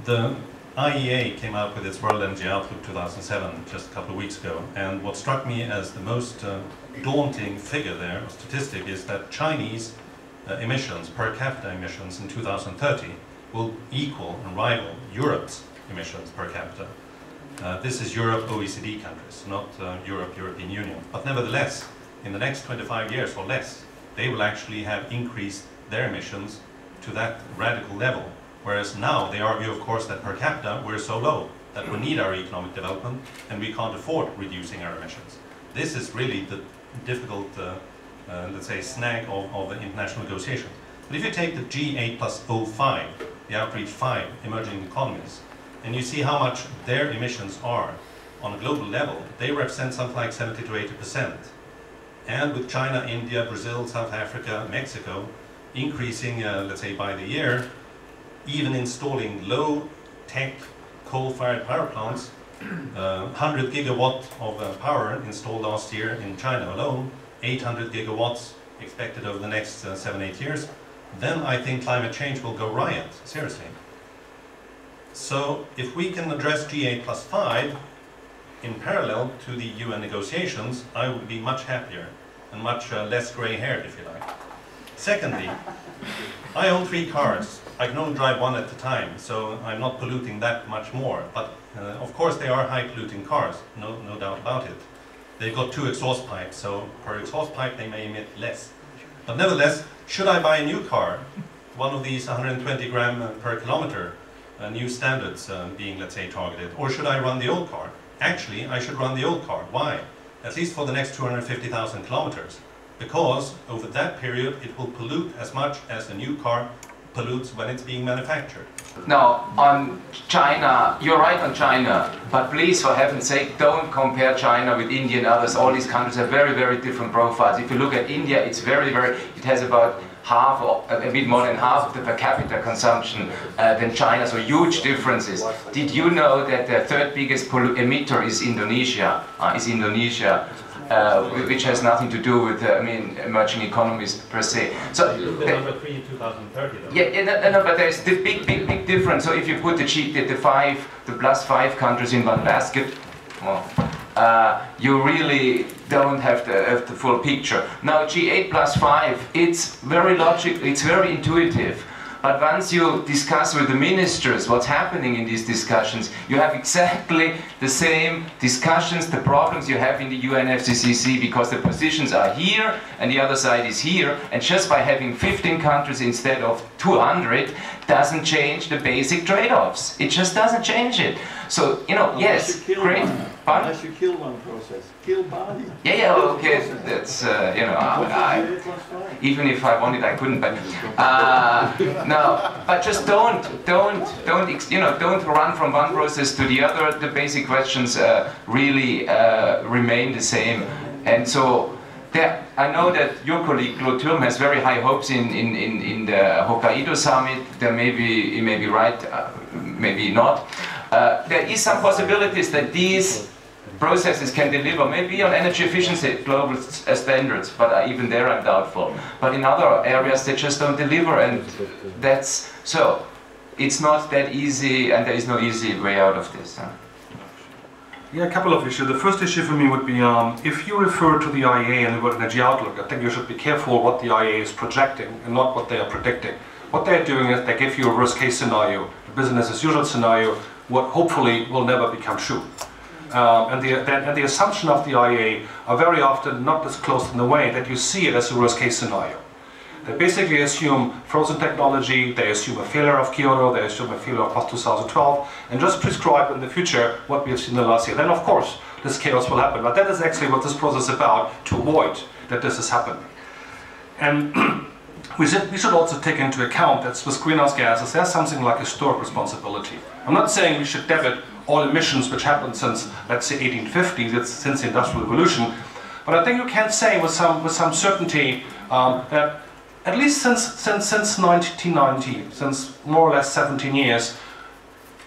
The IEA came out with its World Energy Outlook 2007 just a couple of weeks ago, and what struck me as the most daunting figure there, or statistic, is that Chinese emissions, per capita emissions in 2030 will equal and rival Europe's emissions per capita. This is Europe, OECD countries, not European Union. But nevertheless, in the next 25 years or less, they will actually have increased their emissions to that radical level. Whereas now they argue, of course, that per capita we're so low that we need our economic development and we can't afford reducing our emissions. This is really the difficult, let's say, snag of the international negotiations. But if you take the G8 plus 05, the outreach 5 emerging economies, and you see how much their emissions are on a global level, they represent something like 70 to 80%. And with China, India, Brazil, South Africa, Mexico increasing, let's say, by the year, even installing low-tech coal-fired power plants, 100 gigawatt of power installed last year in China alone, 800 gigawatts expected over the next 7-8 years, then I think climate change will go riot, seriously. So if we can address G8 plus 5 in parallel to the UN negotiations, I would be much happier and much less grey-haired, if you like. Secondly, I own 3 cars. I can only drive one at a time, so I'm not polluting that much more. But of course they are high-polluting cars, no doubt about it. They've got 2 exhaust pipes, so per exhaust pipe they may emit less. But nevertheless, should I buy a new car, one of these 120 gram per kilometer new standards being, let's say, targeted, or should I run the old car? Actually, I should run the old car. Why? At least for the next 250,000 kilometers. Because over that period it will pollute as much as a new car pollutes when it's being manufactured. Now, on China, you're right on China, but please, for heaven's sake, don't compare China with India and others. All these countries have very, very different profiles. If you look at India, it's it has about half, or a bit more than half of the per capita consumption than China, so huge differences. Did you know that the 3rd biggest emitter is Indonesia? Which has nothing to do with, emerging economies per se. So number 3 in 2030, though. Yeah, no, but there's the big difference. So if you put the plus 5 countries in one basket, well, you really don't have the full picture. Now G8 plus 5, it's very logical, it's very intuitive. But once you discuss with the ministers what's happening in these discussions, you have exactly the same discussions, the problems you have in the UNFCCC, because the positions are here and the other side is here, and just by having 15 countries instead of 200 doesn't change the basic trade-offs. It just doesn't change it. So, yes, great. Unless you kill one process, kill body. Yeah, okay, that's, even if I wanted, I couldn't, but, no, but just don't run from one process to the other. The basic questions really remain the same. And so, I know that your colleague Claude Turmes has very high hopes in the Hokkaido summit. He may be right, maybe not. There is some possibilities that these processes can deliver, maybe on energy efficiency global standards, but even there I'm doubtful. But in other areas they just don't deliver, and that's so. It's not that easy, and there is no easy way out of this. Yeah, a couple of issues. The first issue for me would be if you refer to the IEA and the World Energy Outlook, I think you should be careful what the IEA is projecting and not what they are predicting. What they're doing is they give you a worst case scenario, a business as usual scenario, what hopefully will never become true. And the assumption of the IEA are very often not disclosed in the way that you see it as a worst case scenario. They basically assume frozen technology, they assume a failure of Kyoto, they assume a failure of post-2012, and just prescribe in the future what we have seen in the last year. Then of course this chaos will happen, but that is actually what this process is about, to avoid that this is happening. And we should also take into account that with greenhouse gases there's something like historic responsibility. I'm not saying we should debit all emissions which happened since, let's say, 1850, since the Industrial Revolution, but I think you can say with some certainty that at least since 1990, since more or less 17 years,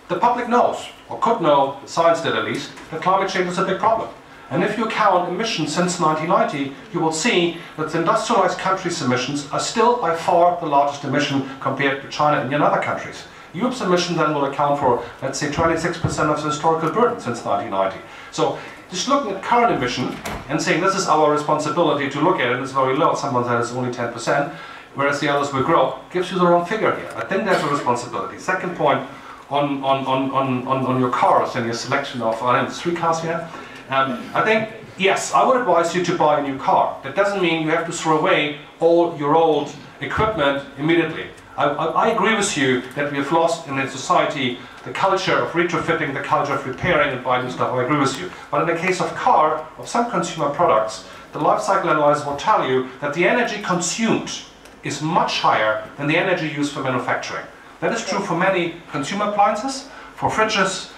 the public knows, or could know, science did at least, that climate change is a big problem. And if you count emissions since 1990, you will see that the industrialized countries' emissions are still by far the largest emission compared to China and other countries. Europe's emission then will account for, let's say, 26% of the historical burden since 1990. So just looking at current emission and saying this is our responsibility to look at it, it's very low, someone said it's only 10%, whereas the others will grow, gives you the wrong figure here. I think that's a responsibility. Second point, on your cars and your selection of, I don't know, 3 cars here. I think, yes, I would advise you to buy a new car. That doesn't mean you have to throw away all your old equipment immediately. I agree with you that we have lost in society the culture of retrofitting, the culture of repairing and buying new stuff. I agree with you. But in the case of car, of some consumer products, the life cycle analysis will tell you that the energy consumed is much higher than the energy used for manufacturing. That is true for many consumer appliances, for fridges,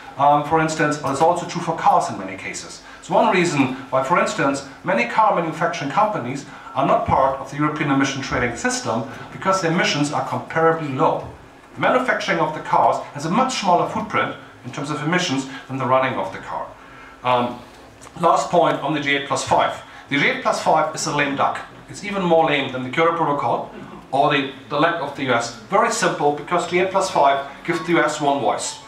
for instance, but it's also true for cars in many cases. It's one reason why, for instance, many car manufacturing companies are not part of the European emission trading system, because their emissions are comparably low. The manufacturing of the cars has a much smaller footprint in terms of emissions than the running of the car. Last point on the G8+5. The G8+5 is a lame duck. It's even more lame than the Kyoto Protocol or the lack of the US. Very simple, because G8+5 gives the US one voice.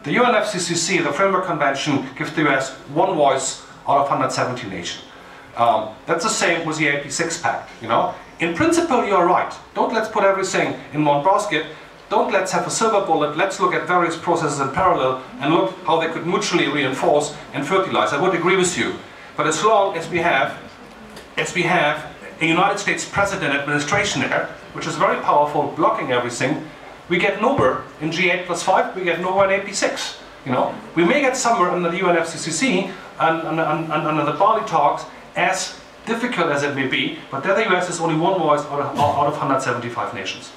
The UNFCCC, the Framework Convention, gives the US one voice out of 170 nations. That's the same with the AP6 Pact, you know. In principle, you're right. Don't let's put everything in one basket. Don't let's have a silver bullet. Let's look at various processes in parallel and look how they could mutually reinforce and fertilize. I would agree with you. But as long as we have a United States President administration there, which is very powerful, blocking everything, we get nowhere in G8+5, we get nowhere in AP6. You know, we may get somewhere under the UNFCCC and under the Bali talks, as difficult as it may be, but there the US is only one voice out of 175 nations.